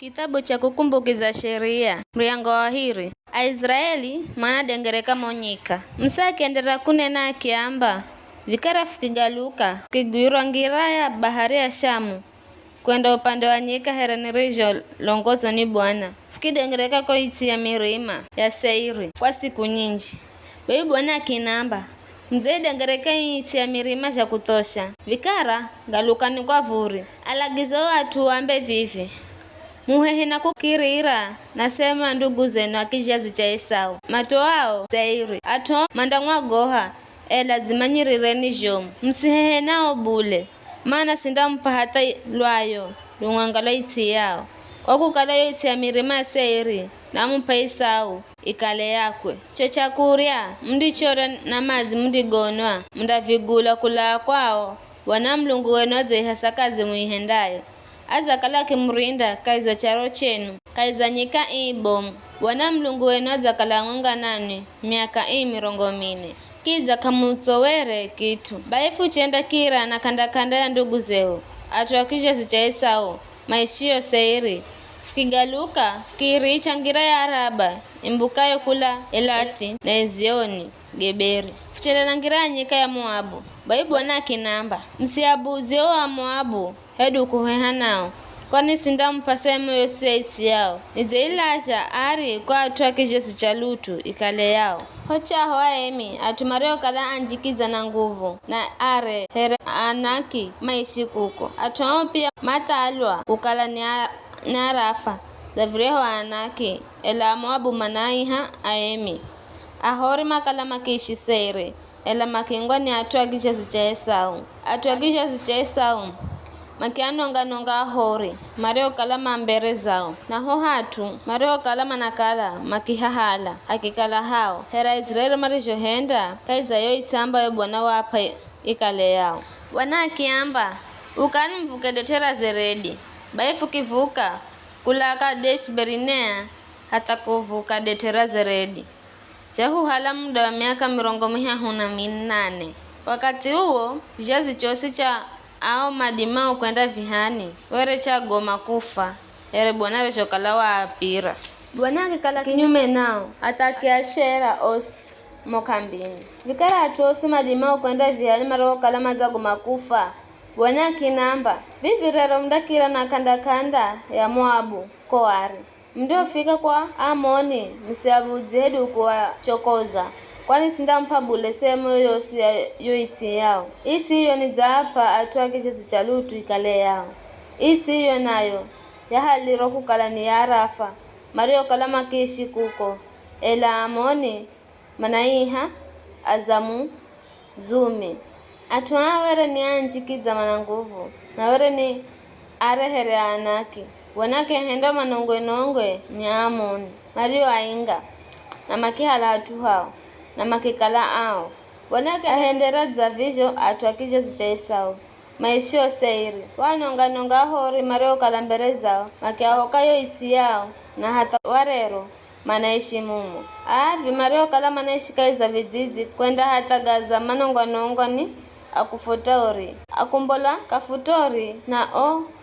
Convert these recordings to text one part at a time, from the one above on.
Kitabu cha kukumbukiza sheria mriango wa hiri Aisraeli mwana dengereka monyika msa akiendelea kunena akiamba vikara fikigaluka kigwirwa ngiraya bahari ya Shamu kwenda upande wa nyika herenirisho longozwa ni Bwana fikidengereka kwa iti ya mirima ya Seiri kwa siku nyingi bei Bwana akinamba mzee dengereka iti ya mirima ya kutosha vikara galukani kwa vuri alagizo watu wambe vivi muhehe na kukirira nasema ndugu zenu akijazi cha Esau matoao Seiri ato mandangwa goha lazima nyirireni jomu msihehe nao bule maana sindampa hata lwayo lungangala iti yao kwa kukala yo iti ya mirima Seiri namumpa Esau ikale yakwe chochakuria mdichora na mazi mdigonwa mndavigula kula kwao wanamlungu wenu azehasakazi muihendayo aza kala kimrinda kaiza charo chenu kaiza nyika ibomu wanamlungu wenu aza kala ngonga nani miaka 40 kiza kamutsowere kitu baifu chenda kira na kanda ya ndugu zeo atuakisha zicha Esau maishio Seiri fikigaluka fikiri changira ya Araba imbukayo kula Elati na Ezioni Geberi fichenda na ngira nyika ya Moabu Bwana kinamba msiabuzi wa Moabu hedu kuheha nao kwani sindampa sehemu yose iti yao nizeilasha ari kwa atuakijesi cha Lutu ikale yao hocha hoaemi atumareo kala anjikiza na nguvu na are here anaki maishi kuko atuao pia matalwa ukala ni arafa zavreho anaki ela Moabu manaiha aemi ahori makala makishi Seiri ela makingwa ni atuakijesi cha Esau atuakijesi cha Esau makianonga hori mareo kala mambere zao naho hatu mareo kala manakala makihahala hakikala hao hera Israeli marijo henda kaiza yo itamba yo Bwana wapa ikale yao Bwana akiamba ukani mvuke detera Zeredi baifu kivuka kula Kadesh Berinea hata kuvuka detera Zeredi Jehu hala muda wa miaka 18 wakati huo vijazi chosi cha ao madimao kwenda vihani were cha goma kufa ere Bwana reshokala wa apira Bwana akikala kinyume nao atakiashera osi mokambini vikara atuosi madimao kwenda vihani maroko kalama za goma kufa Bwana kinamba vivirero mdakira na kanda ya Moabu koari mdio fika kwa Amoni msiabuzi hedu kwa chokoza kwani sindampa bule sehemu yoyosi yo iti yao isi hiyo ni zaapa atuakijesi cha Lutu ikale yao isi hiyo nayo yahaliro kukala ni ya Arafa mario kalama kishi kuko ela Amoni manaiha azamu zumi atuawere ni anjikiza mananguvu na were ni arehere anaki wanake henda manongwe ni Amoni mario ainga na makihala hatu hao na makikala ao wanake ahendera za vijo atuakije zicha Esau maishio Seiri wanonga hori mareo kalambere zao makiahokayo isi yao na hata warero manaishi mumo avi mareo kala manaishi kaiza vizizi kwenda hata Gaza manonga ni akufotori akumbola kafutori na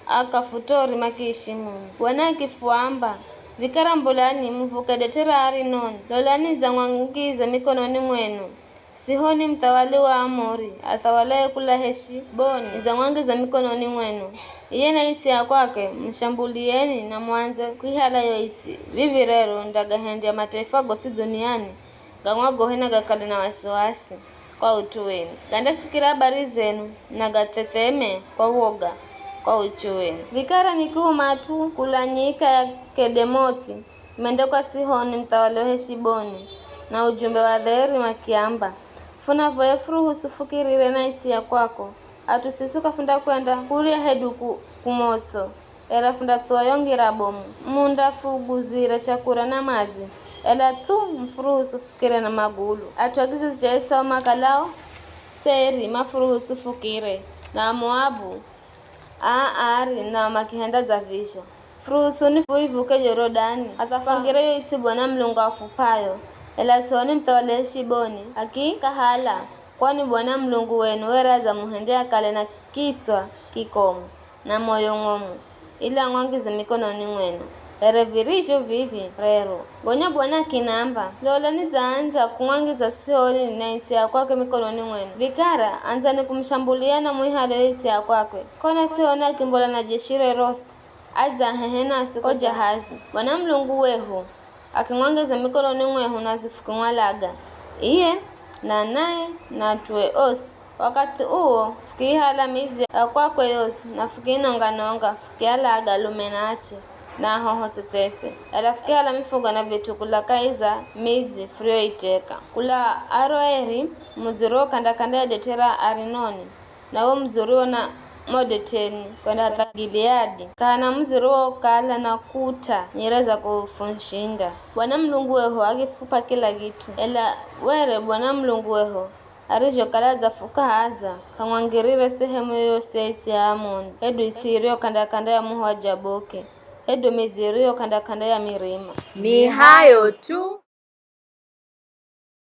akafutori makiishi mumo wanake fuamba vikara mbulani mvuke detera Arinon lolani za mwangiza mikononi mwenu Sihoni mtawali wa Amori atawalaye kula heshi boni za mwangiza mikononi mwenu iye na isi ya kwake mshambulieni na mwanze kuihala yo isi vivirero ndagahendi ya mataifa gosi duniani gamwagohena gakali na wasiwasi kwa utu wenu ganda sikira habari zenu na gateteme kwa woga kwa uchuweni vikara nikihumatu kulanyika ya Kedemoti mende kwa Sihoni mtawali wa Heshiboni na ujumbe wa dheri makiamba funa voefuru husufukirire na iti ya kwako atusisuka funda kwenda kuria hedu kumotso ela funda tuwayongira bomu munda fuguzire chakura na mazi ela tu mfuru husufukire na magulu atuagize cha Esau makalao Seiri mafuru husufukire na Moabu ari na makihenda za visho Frusuni fuivuke Yorodani atafangire yo isi Bwana mlungu afupayo ela Sihoni mtawali Heshiboni kahala kwani Bwana mlungu wenu wera za muhendea kale na kitwa kikomo na moyo ngomu ili ang'wangize mikononi mwenu. Ere virisho vivi rero gonya bwana kinamba lola nizaanza kung'wangiza sihoni na isi ya kwake mikononi mwenu. Vikara anzani kumshambuliana mwihale isi ya kwake kona sihoni akimbola na jeshire rosi aza hehena siko jahazi. Bwana Mlungu wehu aking'wangiza mikononi mwehu nazifukumwalaga iye na naye na tuwe osi. Wakati uo fukihala mizi ya kwakwe yosi na fukinonganonga fukialaga lumenache na hoho tetete ela fukihala mifugo na vitu kula kaiza mizi frio iteka kula aroeri muziro kanda ya detera Arinoni na wo mziro na modeteni kwenda hata Gileadi kana mziro kala na kuta nyereza kufunshinda. Bwana Mlungu weho akifupa kila kitu ela were Bwana Mlungu weho arijo kalaza fuka haza kang'wangirire sehemu yose isi ya Amoni edu isirio kanda ya muho wa Jaboke edu mizirio kanda ya mirima. Ni hayo tu.